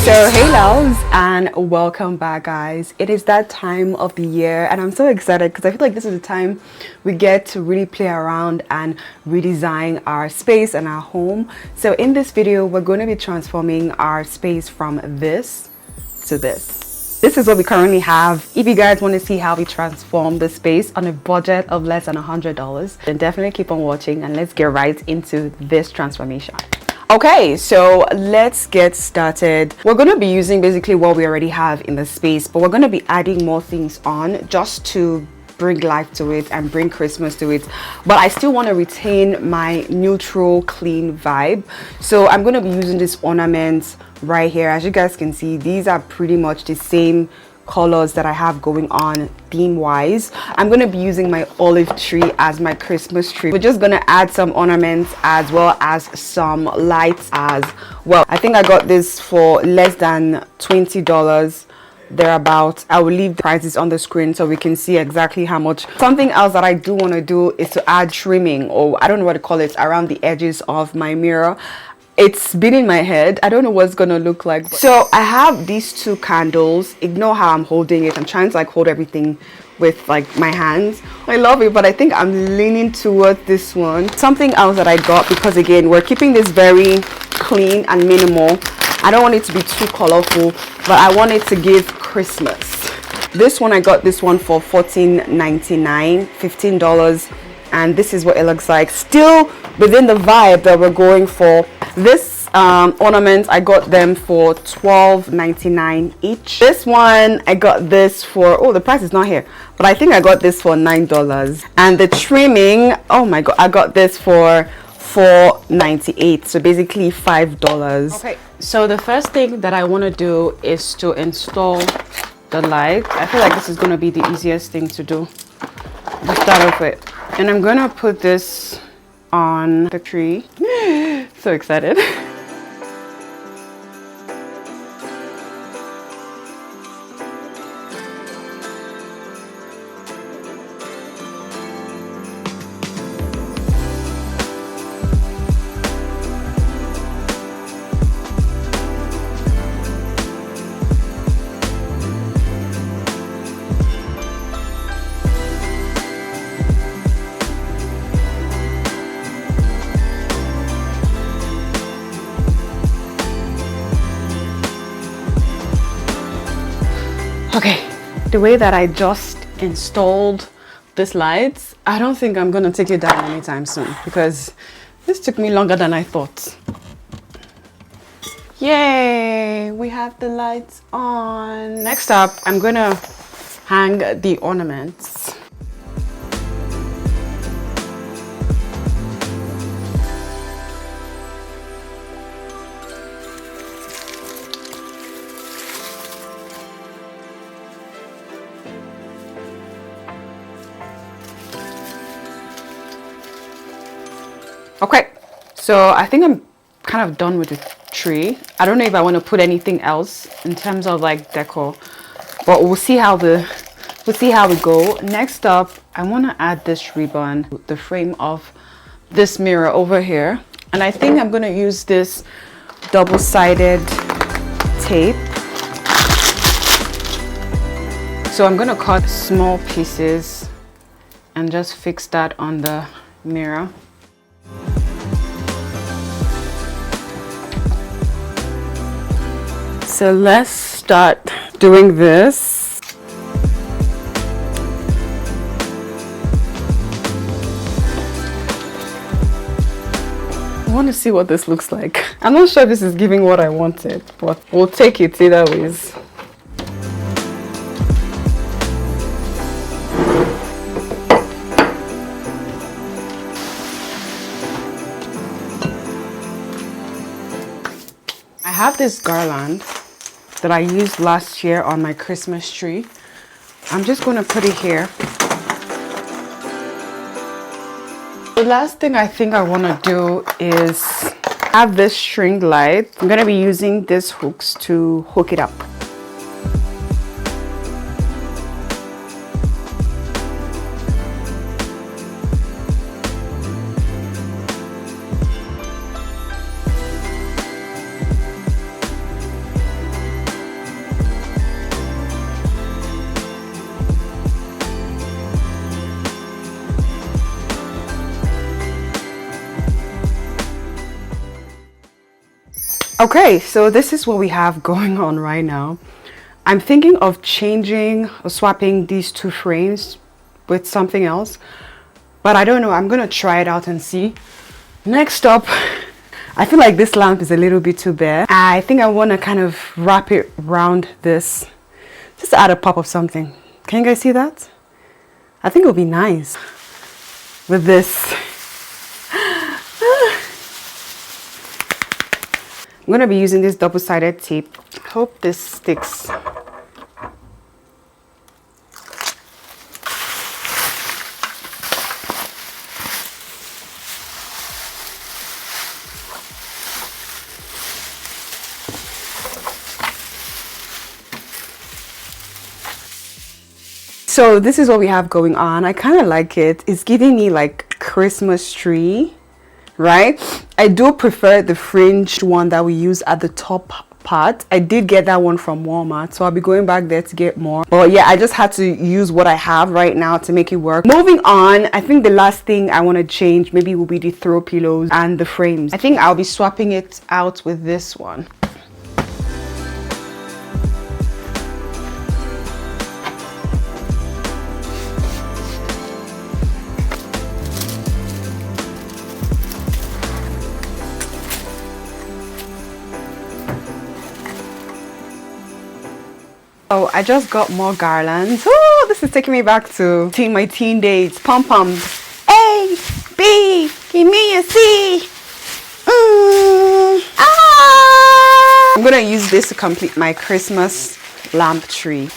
So hey loves, and welcome back guys. It is that time of the year and I'm so excited because I feel like this is the time we get to really play around and redesign our space and our home. So in this video we're going to be transforming our space from this to this. This is what we currently have. If you guys want to see how we transform the space on a budget of less than $100, then definitely keep on watching and let's get right into this transformation. Okay, so let's get started. We're going to be using basically what we already have in the space, but we're going to be adding more things on just to bring life to it and bring Christmas to it. But I still want to retain my neutral, clean vibe. So I'm going to be using these ornaments right here. As you guys can see, these are pretty much the same colors that I have going on theme wise. I'm going to be using my olive tree as my Christmas tree. We're just going to add some ornaments as well as some lights as well. I think I got this for less than $20 thereabout. I will leave the prices on the screen so we can see exactly how much. Something else that I do want to do is to add trimming, or I don't know what to call it, around the edges of my mirror. It's been in my head. I don't know what's gonna look like. So I have these two candles. Ignore how I'm holding it. I'm trying to like hold everything with like my hands. I love it, but I think I'm leaning towards this one. Something else that I got, because again we're keeping this very clean and minimal. I don't want it to be too colorful, but I want it to give Christmas. This one, I got this one for $14.99, $15, and this is what it looks like, still within the vibe that we're going for. This ornament, I got them for $12.99 each. This one, I got this for, oh, the price is not here, but I think I got this for $9. And the trimming, oh my god, I got this for $4.98, so basically $5. Okay, so the first thing that I want to do is to install the light. I feel like this is going to be the easiest thing to do to start off with. And I'm going to put this on the tree. So excited. Okay, the way that I just installed this lights, I don't think I'm gonna take it down anytime soon because this took me longer than I thought. Yay, we have the lights on. Next up, I'm gonna hang the ornaments. Okay, so I think I'm kind of done with the tree. I don't know if I want to put anything else in terms of like decor, but we'll see how we go. Next up, I want to add this ribbon, the frame of this mirror over here, and I think I'm going to use this double-sided tape. So I'm going to cut small pieces and just fix that on the mirror. So let's start doing this. I want to see what this looks like. I'm not sure if this is giving what I wanted, but we'll take it either ways. I have this garland that I used last year on my Christmas tree. I'm just going to put it here. The last thing I think I want to do is have this string light. I'm going to be using these hooks to hook it up. Okay, so this is what we have going on right now. I'm thinking of changing or swapping these two frames with something else, but I don't know. I'm gonna try it out and see. Next up, I feel like this lamp is a little bit too bare. I think I want to kind of wrap it around this, just to add a pop of something. Can you guys see that? I think it would be nice with this. I'm going to be using this double-sided tape. Hope this sticks. So this is what we have going on. I kind of like it. It's giving me like Christmas tree, right? I do prefer the fringed one that we use at the top part. I did get that one from Walmart, so I'll be going back there to get more. But yeah, I just had to use what I have right now to make it work. Moving on, I think the last thing I want to change maybe will be the throw pillows and the frames. I think I'll be swapping it out with this one. Oh, I just got more garlands. Oh, this is taking me back to my teen days. Pom-poms. A, B, give me a C. Ah. I'm gonna use this to complete my Christmas lamp tree.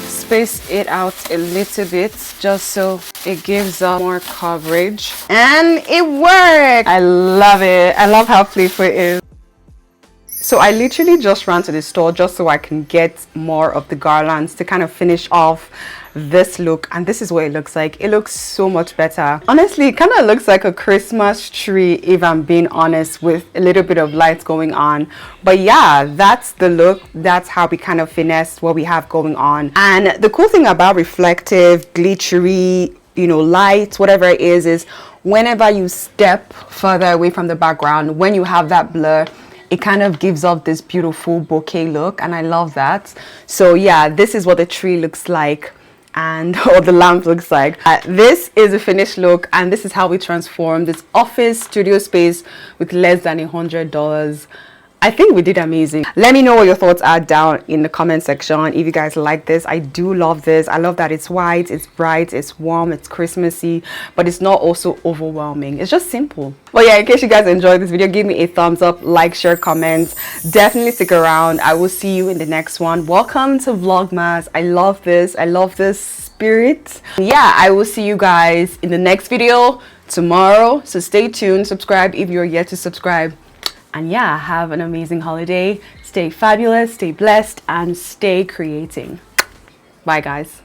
Space it out a little bit just so it gives up more coverage, and it worked. I love it. I love how playful it is. So I literally just ran to the store just so I can get more of the garlands to kind of finish off this look, and this is what it looks like. It looks so much better. Honestly, it kind of looks like a Christmas tree if I'm being honest, with a little bit of lights going on. But yeah, that's the look. That's how we kind of finesse what we have going on. And the cool thing about reflective, glittery, you know, lights, whatever it is whenever you step further away from the background, when you have that blur, it kind of gives off this beautiful bouquet look, and I love that. So yeah, this is what the tree looks like, and or the lamp looks like. This is a finished look, and this is how we transform this office studio space with less than $100. I think we did amazing. Let me know what your thoughts are down in the comment section if you guys like this. I do love this. I love that it's white, it's bright, it's warm, it's Christmassy, but it's not also overwhelming. It's just simple. But yeah, in case you guys enjoyed this video, give me a thumbs up, like, share, comment. Definitely stick around. I will see you in the next one. Welcome to Vlogmas. I love this. I love this spirit. Yeah, I will see you guys in the next video tomorrow. So stay tuned. Subscribe if you're yet to subscribe. And yeah, have an amazing holiday. Stay fabulous, stay blessed, and stay creating. Bye, guys.